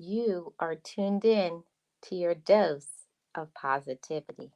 You are tuned in to your dose of positivity.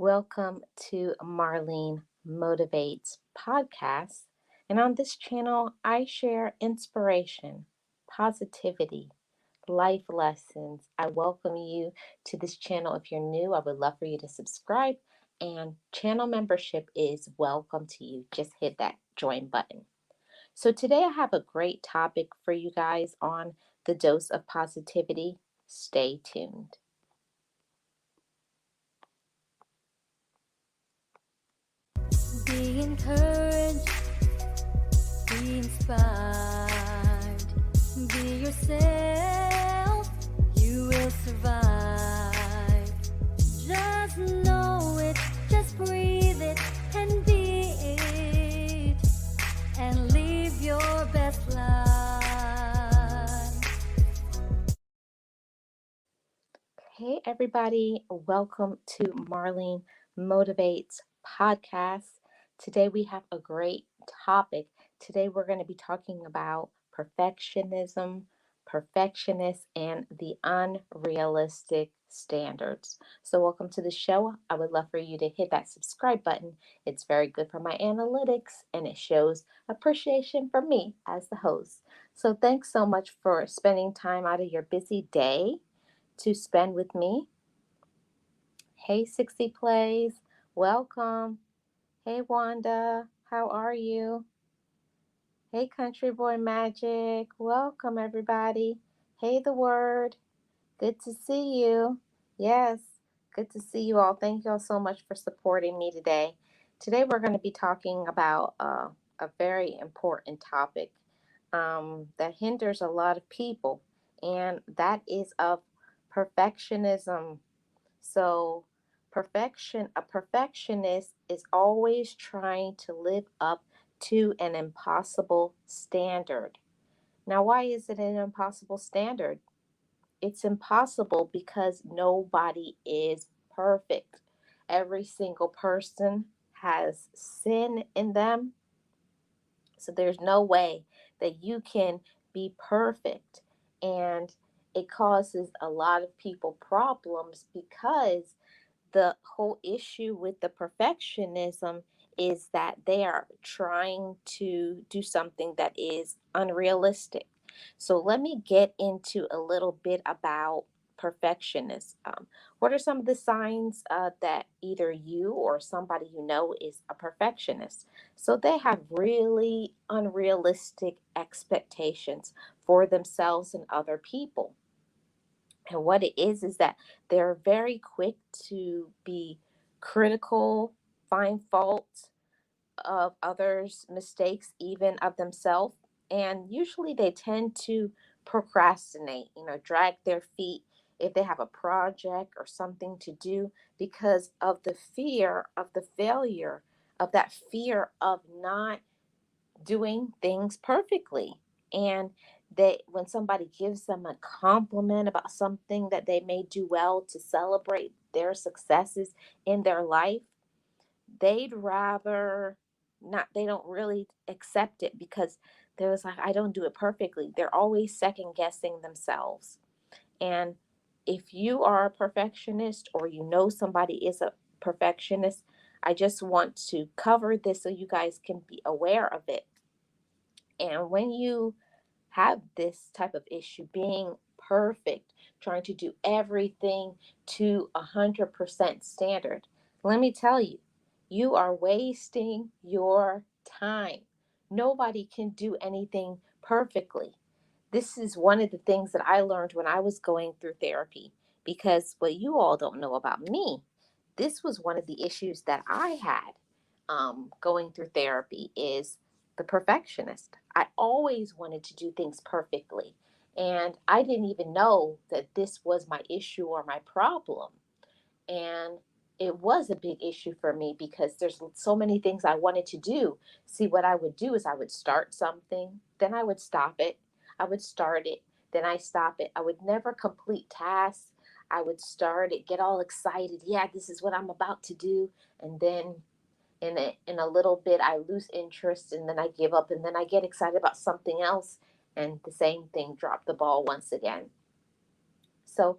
Welcome to Marlene Motivates podcast. And on this channel, I share inspiration, positivity, life lessons. I welcome you to this channel. If you're new, I would love for you to subscribe, and channel membership is welcome to you. Just hit that join button. So today I have a great topic for you guys on the dose of positivity. Stay tuned. Be encouraged, be inspired, be yourself, you will survive. Just know it, just breathe it, and be it, and live your best life. Hey, everybody, welcome to Marlene Motivates podcast. Today we have a great topic. Today we're going to be talking about perfectionism, perfectionists, and the unrealistic standards. So, welcome to the show. I would love for you to hit that subscribe button. It's very good for my analytics and it shows appreciation for me as the host. So, thanks so much for spending time out of your busy day to spend with me. Hey, 60 Plays, welcome. Hey, Wanda, how are you? Hey, Country Boy Magic, welcome, everybody. Hey, The Word, good to see you. Yes, good to see you all. Thank you all so much for supporting me today. Today, we're going to be talking about a very important topic that hinders a lot of people, and that is of perfectionism. So, a perfectionist is always trying to live up to an impossible standard. Now, why is it an impossible standard? It's impossible because nobody is perfect. Every single person has sin in them. So there's no way that you can be perfect. And it causes a lot of people problems because the whole issue with the perfectionism is that they are trying to do something that is unrealistic. So let me get into a little bit about perfectionists. What are some of the signs that either you or somebody you know is a perfectionist? So they have really unrealistic expectations for themselves and other people. And what it is that they're very quick to be critical, find fault of others' mistakes, even of themselves. And usually they tend to procrastinate, drag their feet if they have a project or something to do because of the fear of the failure, of that fear of not doing things perfectly. And they, when somebody gives them a compliment about something that they may do well to celebrate their successes in their life, they'd rather not, they don't really accept it because there was like, I don't do it perfectly. They're always second guessing themselves. And if you are a perfectionist or you know somebody is a perfectionist, I just want to cover this so you guys can be aware of it. And when you have this type of issue, being perfect, trying to do everything to 100% standard, let me tell you, you are wasting your time. Nobody can do anything perfectly. This is one of the things that I learned when I was going through therapy, because what you all don't know about me, this was one of the issues that I had. going through therapy is the perfectionist. I always wanted to do things perfectly. And I didn't even know that this was my issue or my problem. And it was a big issue for me because there's so many things I wanted to do. See, what I would do is I would start something, then I would stop it. I would start it, then I stop it. I would never complete tasks. I would start it, get all excited. Yeah, this is what I'm about to do. And then in a little bit, I lose interest and then I give up and then I get excited about something else. And the same thing, drop the ball once again. So,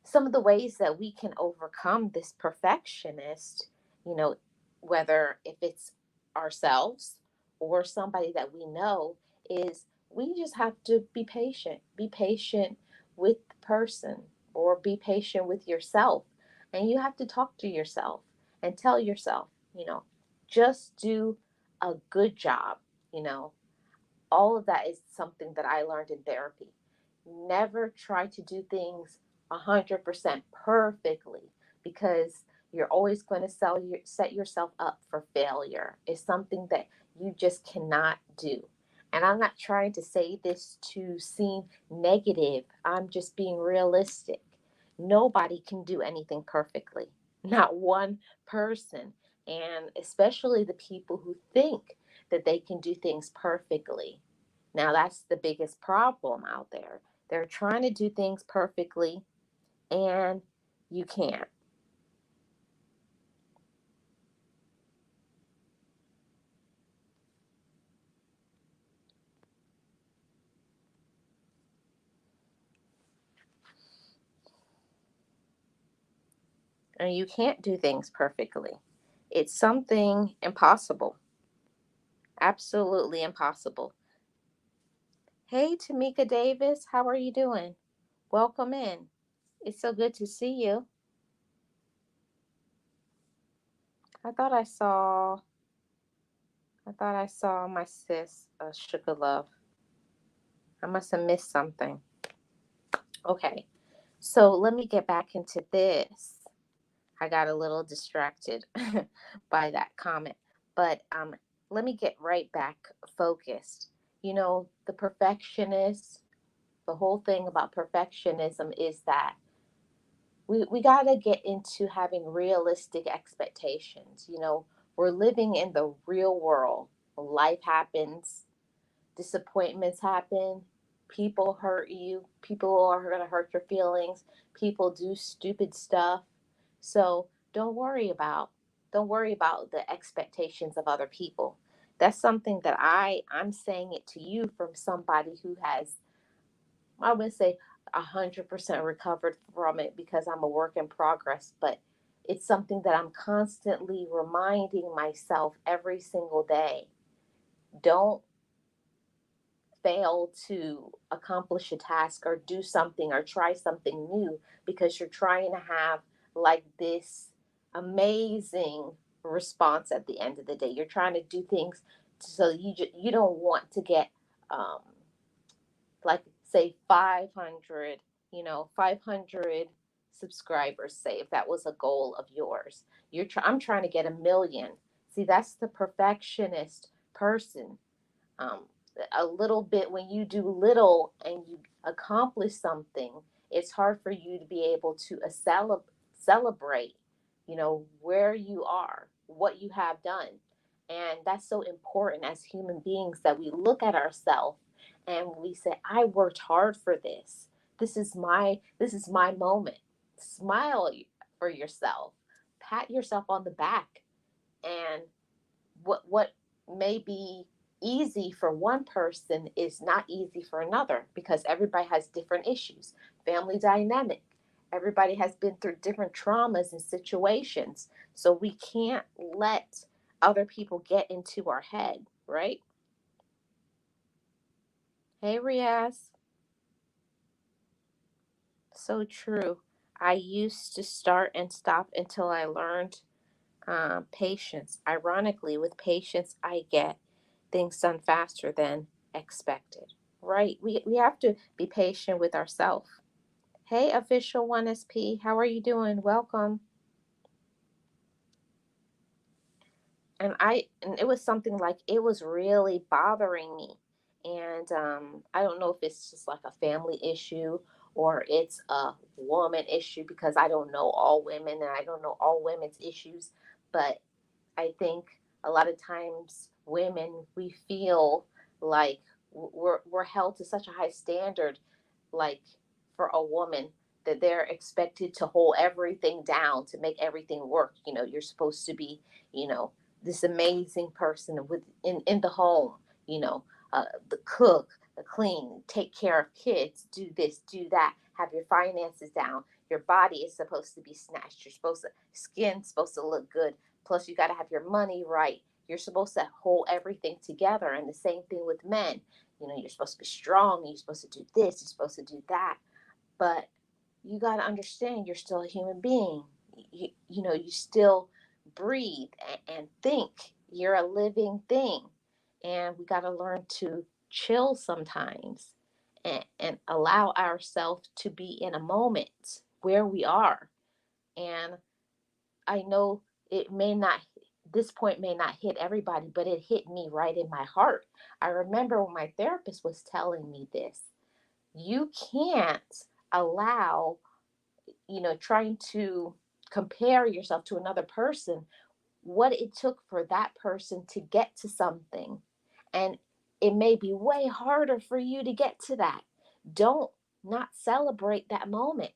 some of the ways that we can overcome this perfectionist, you know, whether if it's ourselves or somebody that we know, is we just have to be patient. Be patient with the person or be patient with yourself. And you have to talk to yourself and tell yourself, just do a good job, you know, all of that is something that I learned in therapy. Never try to do things 100% perfectly because you're always going to set yourself up for failure. It's something that you just cannot do. And I'm not trying to say this to seem negative, I'm just being realistic. Nobody can do anything perfectly, not one person. And especially the people who think that they can do things perfectly. Now, that's the biggest problem out there. They're trying to do things perfectly, and you can't. And you can't do things perfectly. It's something impossible, absolutely impossible. Hey, Tamika Davis, how are you doing? Welcome in. It's so good to see you. I thought I saw, I thought I saw my sis, Sugar Love. I must have missed something. Okay, so let me get back into this. I got a little distracted by that comment. But let me get right back focused. The perfectionist, the whole thing about perfectionism is that we got to get into having realistic expectations. We're living in the real world. Life happens, disappointments happen, people hurt you, people are going to hurt your feelings, people do stupid stuff. So don't worry about the expectations of other people. That's something that I'm saying it to you from somebody who has, I wouldn't say 100% recovered from it because I'm a work in progress, but it's something that I'm constantly reminding myself every single day. Don't fail to accomplish a task or do something or try something new because you're trying to have like this amazing response at the end of the day. You're trying to do things so you don't want to get um, like say 500, 500 subscribers, say if that was a goal of yours. I'm trying to get 1 million. See, that's the perfectionist person. um, a little bit, when you do little and you accomplish something, it's hard for you to be able to celebrate, where you are, what you have done. And that's so important as human beings that we look at ourselves and we say, I worked hard for this. This is my moment. Smile for yourself. Pat yourself on the back. And what may be easy for one person is not easy for another because everybody has different issues, family dynamic. Everybody has been through different traumas and situations. So we can't let other people get into our head, right? Hey, Riaz. So true. I used to start and stop until I learned patience. Ironically, with patience, I get things done faster than expected. Right? We have to be patient with ourselves. Hey, official 1SP, how are you doing? Welcome. And it was something like it was really bothering me. And I don't know if it's just like a family issue or it's a woman issue, because I don't know all women and I don't know all women's issues. But I think a lot of times women, we feel like we're held to such a high standard, like for a woman, that they're expected to hold everything down, to make everything work. You're supposed to be, you know, this amazing person in the home, the cook, the clean, take care of kids, do this, do that, have your finances down. Your body is supposed to be snatched. Skin's supposed to look good. Plus, you got to have your money right. You're supposed to hold everything together. And the same thing with men. You're supposed to be strong. You're supposed to do this. You're supposed to do that. But you got to understand, you're still a human being. You still breathe and think. You're a living thing. And we got to learn to chill sometimes, and allow ourselves to be in a moment where we are. And I know it may not, this point may not hit everybody, but it hit me right in my heart. I remember when my therapist was telling me this. You can't allow, trying to compare yourself to another person, what it took for that person to get to something. And it may be way harder for you to get to that. Don't not celebrate that moment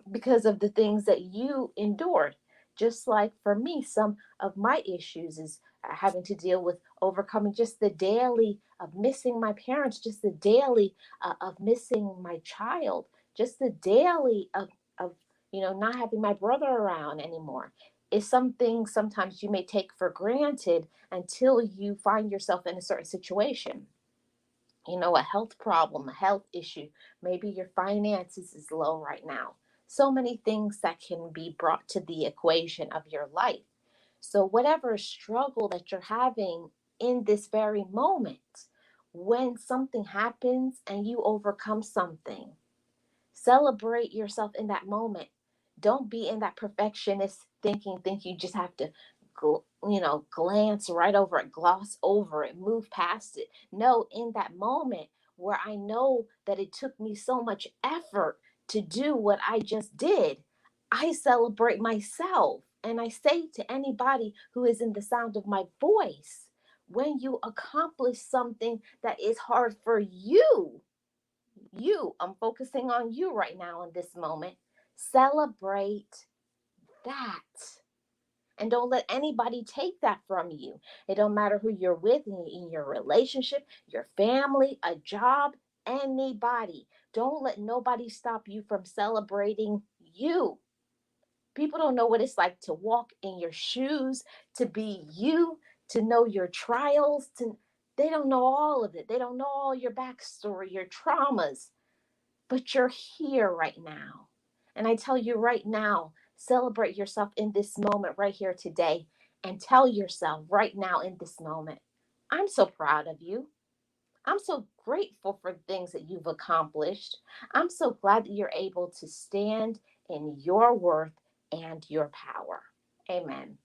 because of the things that you endured. Just like for me, some of my issues is having to deal with overcoming just the daily of missing my parents, just the daily of missing my child, just the daily of not having my brother around anymore. Is something sometimes you may take for granted until you find yourself in a certain situation, a health problem, a health issue. Maybe your finances is low right now. So many things that can be brought to the equation of your life. So, whatever struggle that you're having in this very moment, when something happens and you overcome something, celebrate yourself in that moment. Don't be in that perfectionist thinking, think you just have to glance right over it, gloss over it, move past it. No, in that moment where I know that it took me so much effort to do what I just did, I celebrate myself. And I say to anybody who is in the sound of my voice, when you accomplish something that is hard for I'm focusing on you right now in this moment. Celebrate that. And don't let anybody take that from you. It don't matter who you're with in your relationship, your family, a job, anybody. Don't let nobody stop you from celebrating you. People don't know what it's like to walk in your shoes, to be you, to know your trials, they don't know all of it. They don't know all your backstory, your traumas, but you're here right now. And I tell you right now, celebrate yourself in this moment right here today, and tell yourself right now in this moment, I'm so proud of you. I'm so grateful for the things that you've accomplished. I'm so glad that you're able to stand in your worth and your power. Amen.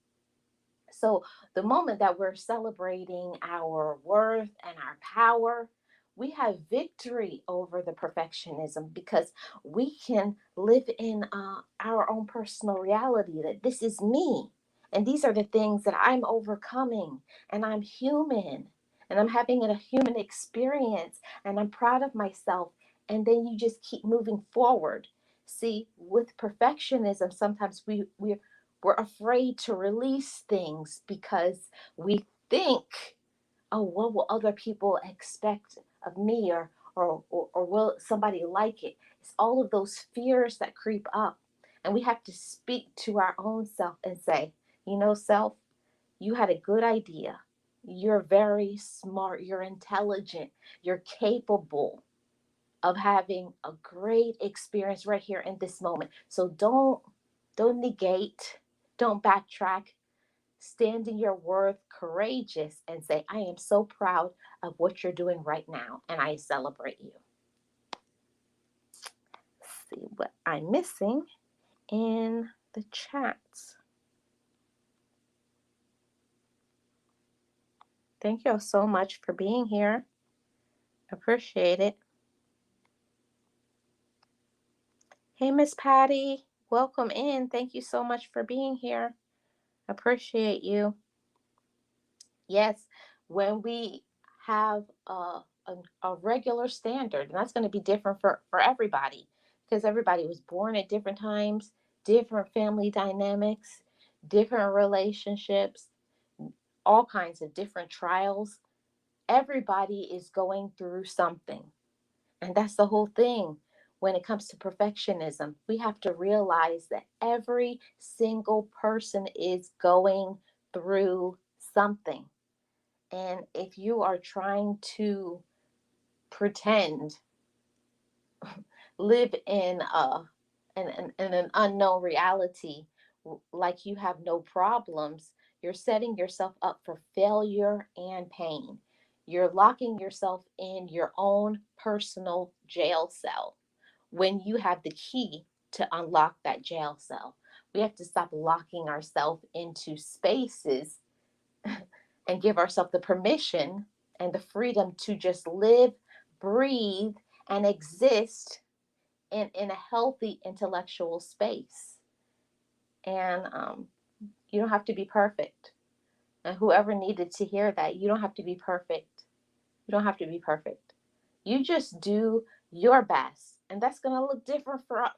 So, the moment that we're celebrating our worth and our power, we have victory over the perfectionism, because we can live in our own personal reality that this is me. And these are the things that I'm overcoming. And I'm human. And I'm having a human experience. And I'm proud of myself. And then you just keep moving forward. See, with perfectionism, sometimes we're afraid to release things because we think, oh, what will other people expect of me, or will somebody like it? It's all of those fears that creep up. And we have to speak to our own self and say, self, you had a good idea. You're very smart. You're intelligent. You're capable of having a great experience right here in this moment. So don't negate, don't backtrack. Stand in your worth, courageous, and say, I am so proud of what you're doing right now, and I celebrate you. Let's see what I'm missing in the chat. Thank you all so much for being here. Appreciate it. Hey, Miss Patty, welcome in. Thank you so much for being here. Appreciate you. Yes, when we have a regular standard, and that's going to be different for everybody because everybody was born at different times, different family dynamics, different relationships, all kinds of different trials. Everybody is going through something. And that's the whole thing when it comes to perfectionism. We have to realize that every single person is going through something. And if you are trying to pretend, live in an unknown reality, like you have no problems, you're setting yourself up for failure and pain. You're locking yourself in your own personal jail cell when you have the key to unlock that jail cell. We have to stop locking ourselves into spaces and give ourselves the permission and the freedom to just live, breathe, and exist in a healthy intellectual space. And you don't have to be perfect. And whoever needed to hear that, you don't have to be perfect. You don't have to be perfect. You just do your best. And that's going to look different for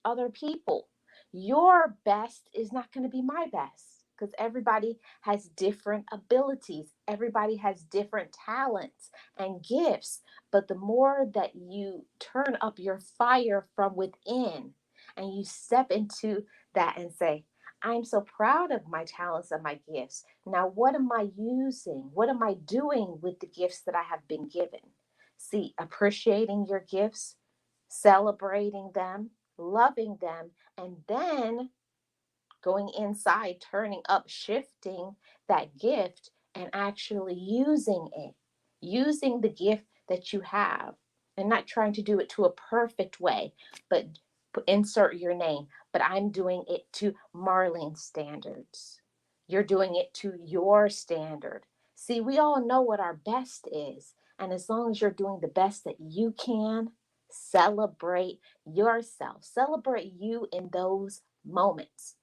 other people. Your best is not going to be my best because everybody has different abilities. Everybody has different talents and gifts. But the more that you turn up your fire from within and you step into that and say, I'm so proud of my talents and my gifts. Now, what am I using? What am I doing with the gifts that I have been given? See, appreciating your gifts, celebrating them, loving them, and then going inside, turning up, shifting that gift and actually using it, using the gift that you have, and not trying to do it to a perfect way, but insert your name. But I'm doing it to Marlene's standards. You're doing it to your standard. See, we all know what our best is. And as long as you're doing the best that you can, celebrate yourself, celebrate you in those moments.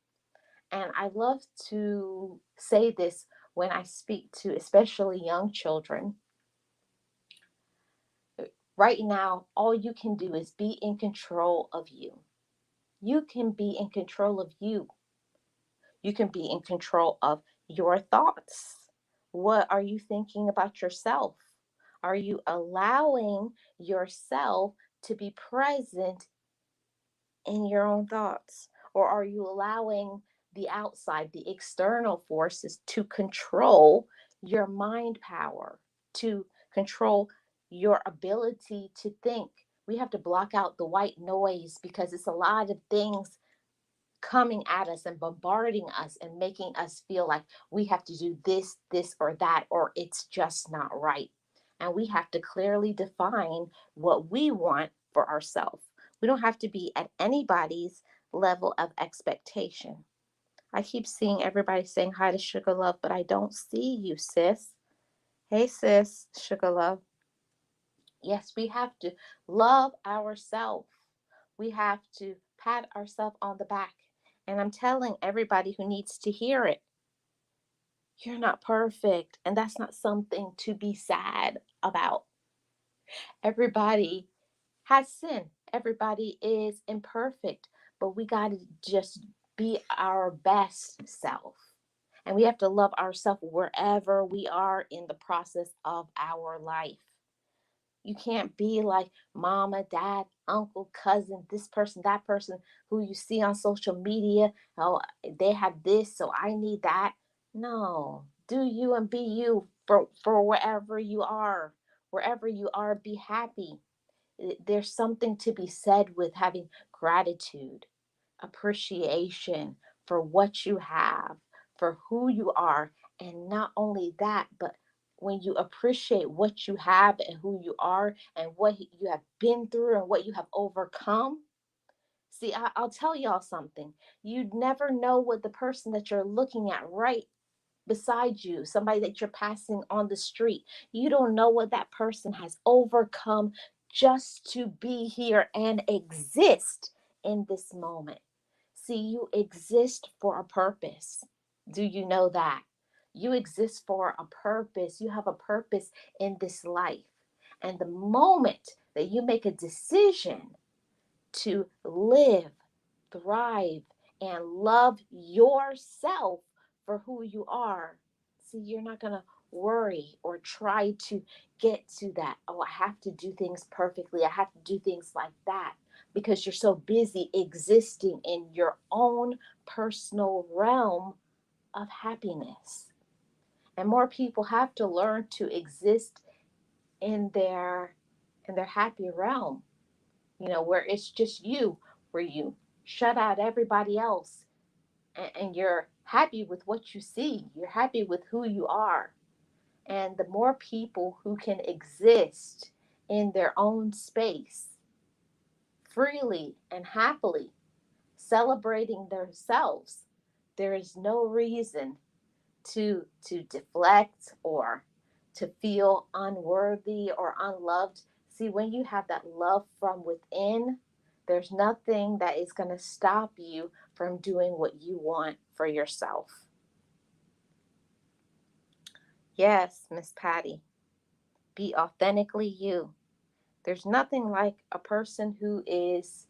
And I love to say this when I speak to especially young children. Right now, all you can do is be in control of you. You can be in control of you. You can be in control of your thoughts. What are you thinking about yourself? Are you allowing yourself to be present in your own thoughts? Or are you allowing the outside, the external forces to control your mind power, to control your ability to think? We have to block out the white noise because it's a lot of things coming at us and bombarding us and making us feel like we have to do this, or that, or it's just not right. And we have to clearly define what we want for ourselves. We don't have to be at anybody's level of expectation. I keep seeing everybody saying hi to Sugar Love, but I don't see you, sis. Hey, sis, Sugar Love. Yes, we have to love ourselves. We have to pat ourselves on the back. And I'm telling everybody who needs to hear it, you're not perfect. And that's not something to be sad about. Everybody has sin, everybody is imperfect, but we got to just be our best self. And we have to love ourselves wherever we are in the process of our life. You can't be like mama, dad, uncle, cousin, this person, that person who you see on social media. Oh, they have this, so I need that. No, do you and be you for wherever you are. Wherever you are, be happy. There's something to be said with having gratitude, appreciation for what you have, for who you are. And not only that, but when you appreciate what you have and who you are and what you have been through and what you have overcome. See, I'll tell y'all something. You never know what the person that you're looking at right beside you, somebody that you're passing on the street. You don't know what that person has overcome just to be here and exist in this moment. See, you exist for a purpose. Do you know that? You exist for a purpose. You have a purpose in this life. And the moment that you make a decision to live, thrive, and love yourself for who you are, see, you're not going to worry or try to get to that. Oh, I have to do things perfectly. I have to do things like that because you're so busy existing in your own personal realm of happiness. And more people have to learn to exist in their happy realm, where it's just you, where you shut out everybody else, and you're happy with what you see. You're happy with who you are. And the more people who can exist in their own space freely and happily, celebrating themselves, there is no reason to deflect or to feel unworthy or unloved. See, when you have that love from within, there's nothing that is going to stop you from doing what you want for yourself. Yes, Miss Patty, be authentically you. There's nothing like a person who is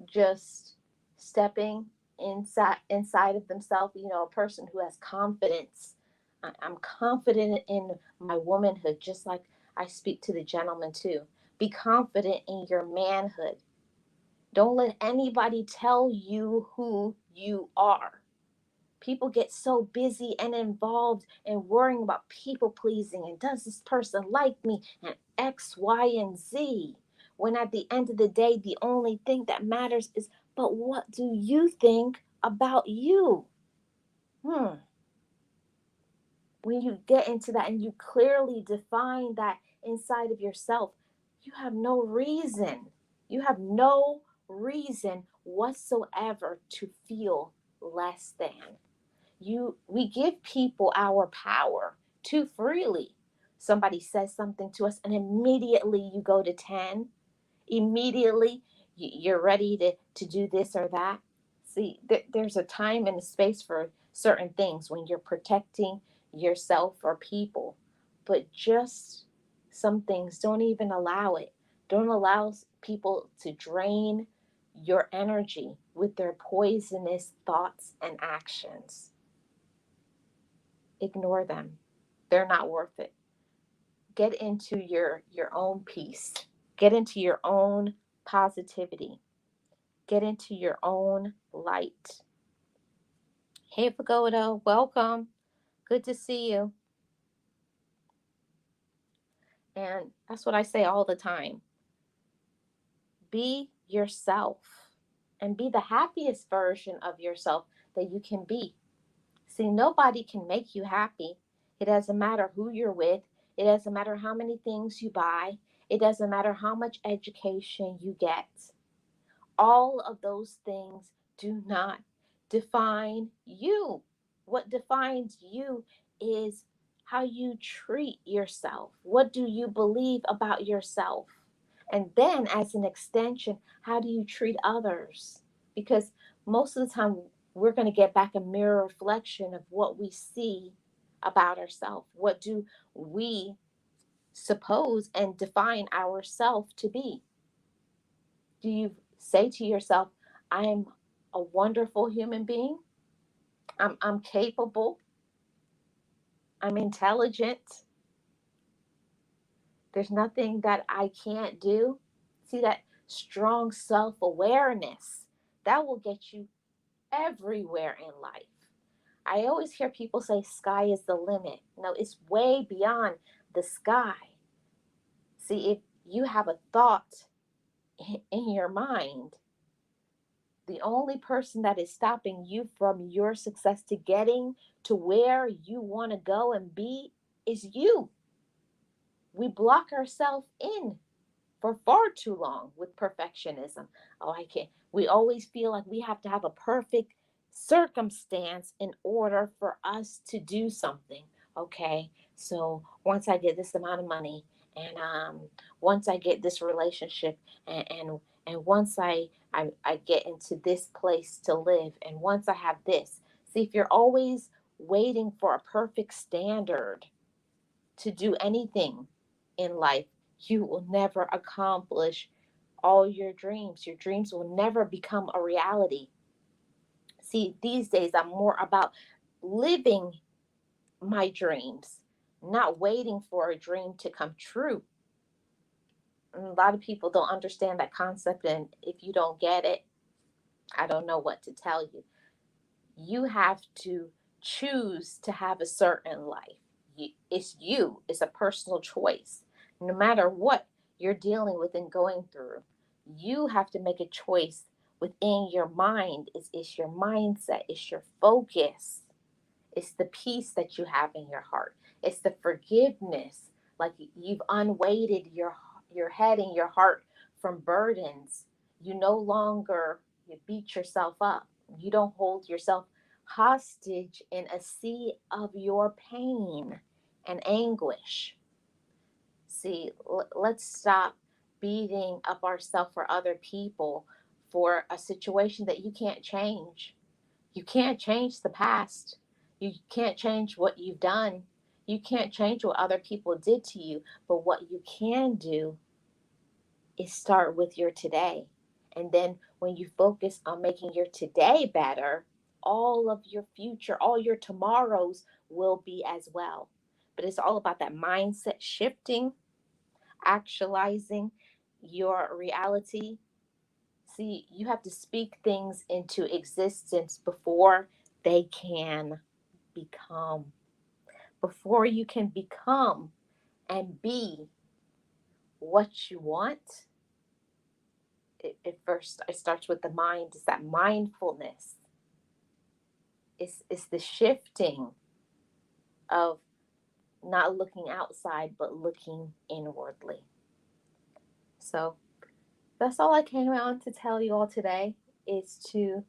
just stepping inside of themselves, a person who has confidence. I'm confident in my womanhood, just like I speak to the gentleman too. Be confident in your manhood. Don't let anybody tell you who you are. People get so busy and involved in worrying about people pleasing and does this person like me and X, Y, and Z. When at the end of the day, the only thing that matters is, but what do you think about you? Hmm. When you get into that and you clearly define that inside of yourself, you have no reason. You have no reason whatsoever to feel less than. We give people our power too freely. Somebody says something to us and immediately you go to 10. Immediately you're ready to do this or that. See, there's a time and a space for certain things when you're protecting yourself or people, but just some things, don't even allow it. Don't allow people to drain your energy with their poisonous thoughts and actions. Ignore them. They're not worth it. Get into your own peace. Get into your own positivity. Get into your own light. Hey, Pagoda, welcome. Good to see you. And that's what I say all the time. Be yourself and be the happiest version of yourself that you can be. See, nobody can make you happy. It doesn't matter who you're with. It doesn't matter how many things you buy. It doesn't matter how much education you get. All of those things do not define you. What defines you is how you treat yourself. What do you believe about yourself? And then, as an extension, how do you treat others? Because most of the time, we're going to get back a mirror reflection of what we see about ourselves. What do we suppose and define ourselves to be? Do you say to yourself, I'm a wonderful human being? I'm capable. I'm intelligent. There's nothing that I can't do. See, that strong self awareness that will get you everywhere in life. I always hear people say sky is the limit. No, it's way beyond the sky. See, if you have a thought in your mind, the only person that is stopping you from your success to getting to where you want to go and be is you. We block ourselves in for far too long with perfectionism. Oh, I can't. We always feel like we have to have a perfect circumstance in order for us to do something. Okay, so once I get this amount of money, and once I get this relationship, and once I get into this place to live, and once I have this. See, if you're always waiting for a perfect standard to do anything in life, you will never accomplish all your dreams. Your dreams will never become a reality. See, these days I'm more about living my dreams, not waiting for a dream to come true. And a lot of people don't understand that concept, and if you don't get it, I don't know what to tell you. You have to choose to have a certain life. It's you, it's a personal choice. No matter what you're dealing with and going through, you have to make a choice within your mind. It's your mindset, it's your focus. It's the peace that you have in your heart. It's the forgiveness. Like you've unweighted your head and your heart from burdens. You no longer you beat yourself up. You don't hold yourself hostage in a sea of your pain and anguish. See, let's stop beating up ourselves for other people for a situation that you can't change. You can't change the past. You can't change what you've done. You can't change what other people did to you. But what you can do is start with your today. And then when you focus on making your today better, all of your future, all your tomorrows will be as well. But it's all about that mindset shifting, actualizing your reality. See, you have to speak things into existence before they can become. Before you can become and be what you want, it first it starts with the mind. It's that mindfulness. It's the shifting of not looking outside but looking inwardly. So that's all I came on to tell you all today is to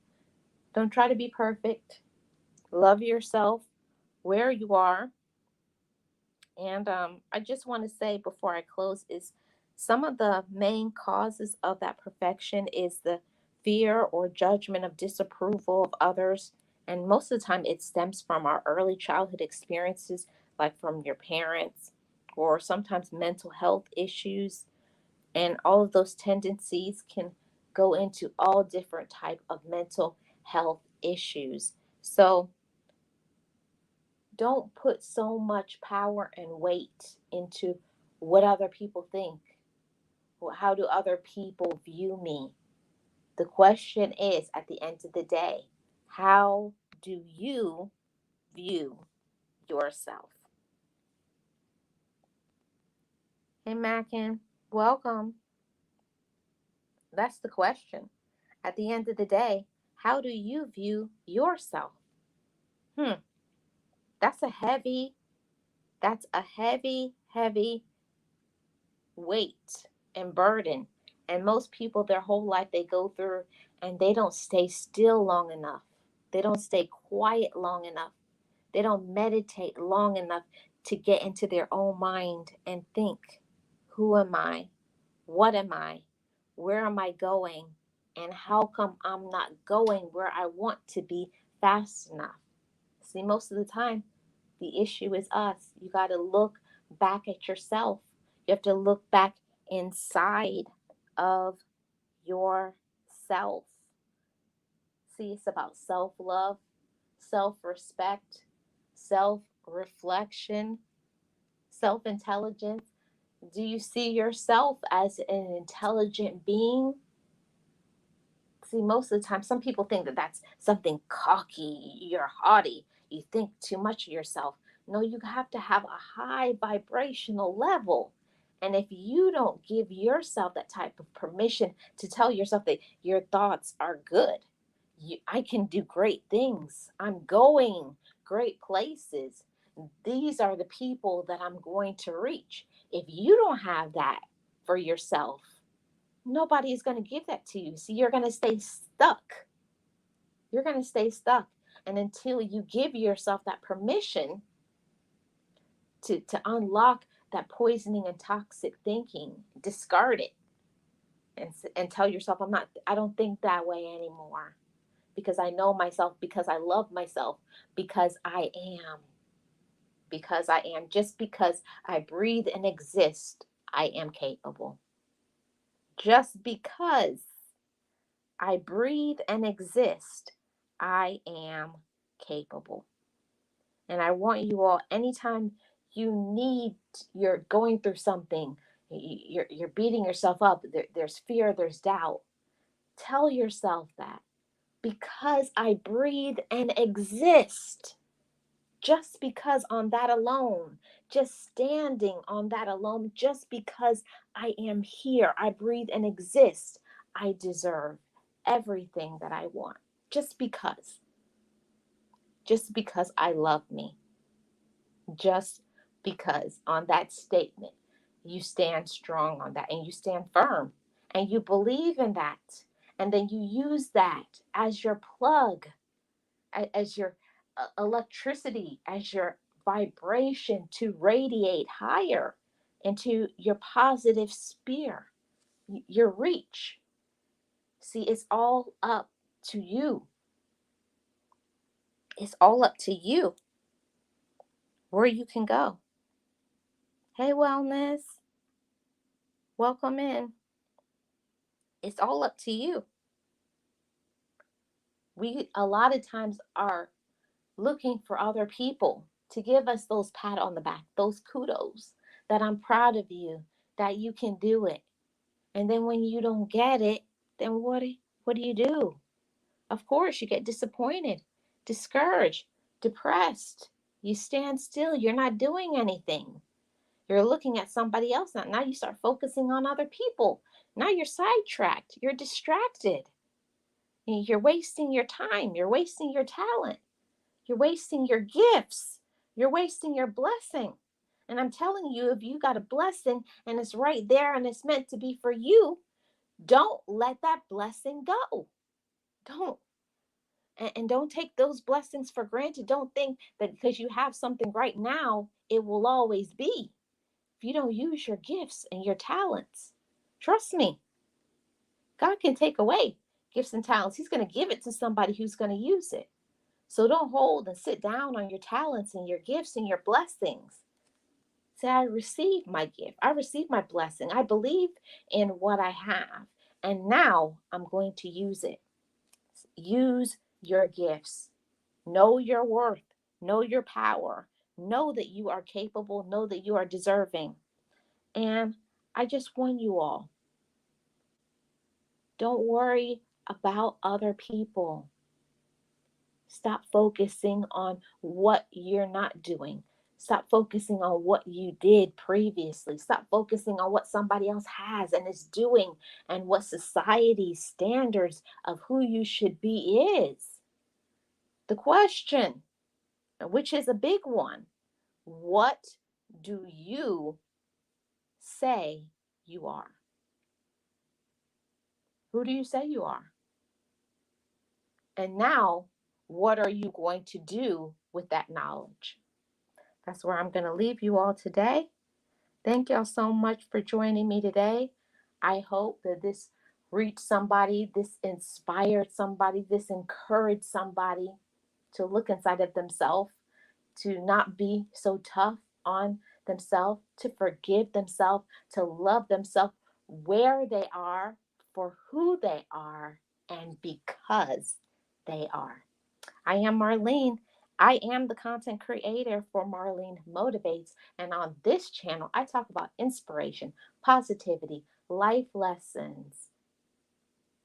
don't try to be perfect. Love yourself where you are. And I just want to say before I close is some of the main causes of that perfection is the fear or judgment of disapproval of others. And most of the time it stems from our early childhood experiences, like from your parents, or sometimes mental health issues. And all of those tendencies can go into all different type of mental health issues. So don't put so much power and weight into what other people think. Well, how do other people view me? The question is, at the end of the day, how do you view yourself? Hey, Mackin, welcome. That's the question. At the end of the day, how do you view yourself? Hmm, that's a heavy, heavy weight and burden. And most people, their whole life, they go through and they don't stay still long enough. They don't stay quiet long enough. They don't meditate long enough to get into their own mind and think, who am I? What am I? Where am I going? And how come I'm not going where I want to be fast enough? See, most of the time, the issue is us. You got to look back at yourself. You have to look back inside of yourself. See, it's about self love, self respect, self reflection, self intelligence. Do you see yourself as an intelligent being? See, most of the time, some people think that that's something cocky, you're haughty, you think too much of yourself. No, you have to have a high vibrational level. And if you don't give yourself that type of permission to tell yourself that your thoughts are good, I can do great things, I'm going great places, these are the people that I'm going to reach. If you don't have that for yourself, nobody is going to give that to you. So you're going to stay stuck. You're going to stay stuck. And until you give yourself that permission to unlock that poisoning and toxic thinking, discard it and tell yourself, I don't think that way anymore because I know myself, because I love myself, because I am, just because I breathe and exist, I am capable. Just because I breathe and exist, I am capable. And I want you all, anytime you're going through something, you're beating yourself up, there's fear, there's doubt, tell yourself that because I breathe and exist, just because on that alone, just standing on that alone, just because I am here, I breathe and exist, I deserve everything that I want. Just because I love me, just because on that statement, you stand strong on that and you stand firm and you believe in that. And then you use that as your plug, as your electricity, as your vibration to radiate higher into your positive sphere, your reach. See, it's all up to you. It's all up to you where you can go. Hey, wellness, welcome in. It's all up to you. We a lot of times are looking for other people to give us those pat on the back, those kudos, that I'm proud of you, that you can do it. And then when you don't get it, then what do you do? Of course, you get disappointed, discouraged, depressed. You stand still. You're not doing anything. You're looking at somebody else. Now you start focusing on other people. Now you're sidetracked. You're distracted. You're wasting your time. You're wasting your talent. You're wasting your gifts. You're wasting your blessing. And I'm telling you, if you got a blessing and it's right there and it's meant to be for you, don't let that blessing go. Don't. And don't take those blessings for granted. Don't think that because you have something right now, it will always be. If you don't use your gifts and your talents, trust me, God can take away gifts and talents. He's going to give it to somebody who's going to use it. So don't hold and sit down on your talents and your gifts and your blessings. Say, I receive my gift. I receive my blessing. I believe in what I have. And now I'm going to use it. Use your gifts. Know your worth. Know your power. Know that you are capable. Know that you are deserving. And I just want you all, don't worry about other people. Stop focusing on what you're not doing. Stop focusing on what you did previously. Stop focusing on what somebody else has and is doing and what society's standards of who you should be is. The question, which is a big one, what do you say you are? Who do you say you are? And now, what are you going to do with that knowledge? That's where I'm going to leave you all today. Thank y'all so much for joining me today. I hope that this reached somebody, this inspired somebody, this encouraged somebody to look inside of themselves, to not be so tough on themselves, to forgive themselves, to love themselves where they are, for who they are, and because they are. I am Marlene. I am the content creator for Marlene Motivates. And on this channel, I talk about inspiration, positivity, life lessons.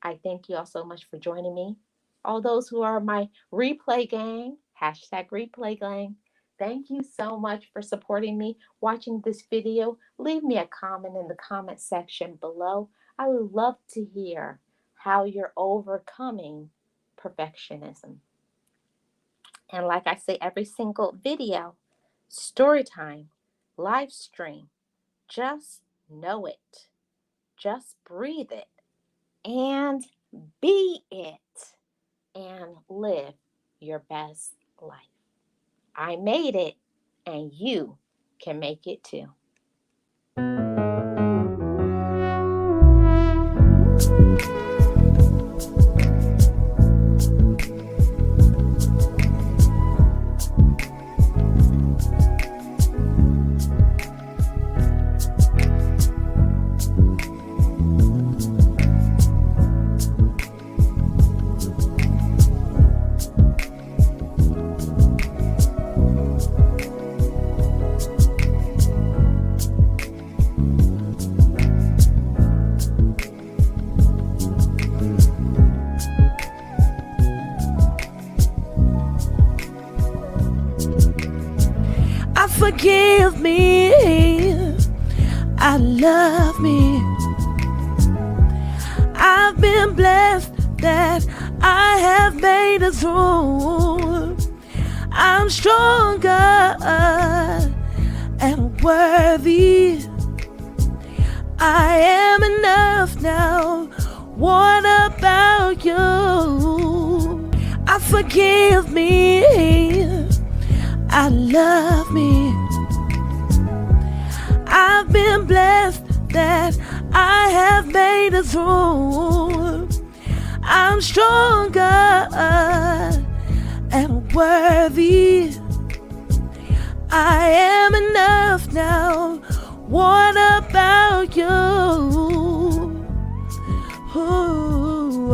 I thank you all so much for joining me. All those who are my replay gang, hashtag replay gang, thank you so much for supporting me, watching this video. Leave me a comment in the comment section below. I would love to hear how you're overcoming perfectionism. And like I say every single video, story time, live stream, just know it. Just breathe it and be it. and live your best life. I made it, and you can make it too. Forgive me, I love me. I've been blessed that I have made it through. I'm stronger and worthy. I am enough now. What about you? I forgive me, I love me. I've been blessed that I have made it through. I'm stronger and worthy. I am enough now. What about you? Ooh,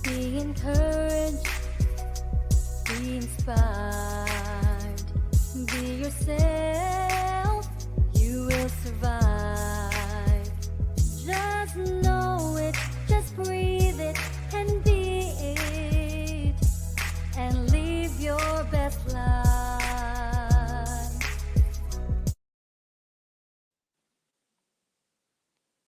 Be encouraged, be inspired, be yourself, you will survive.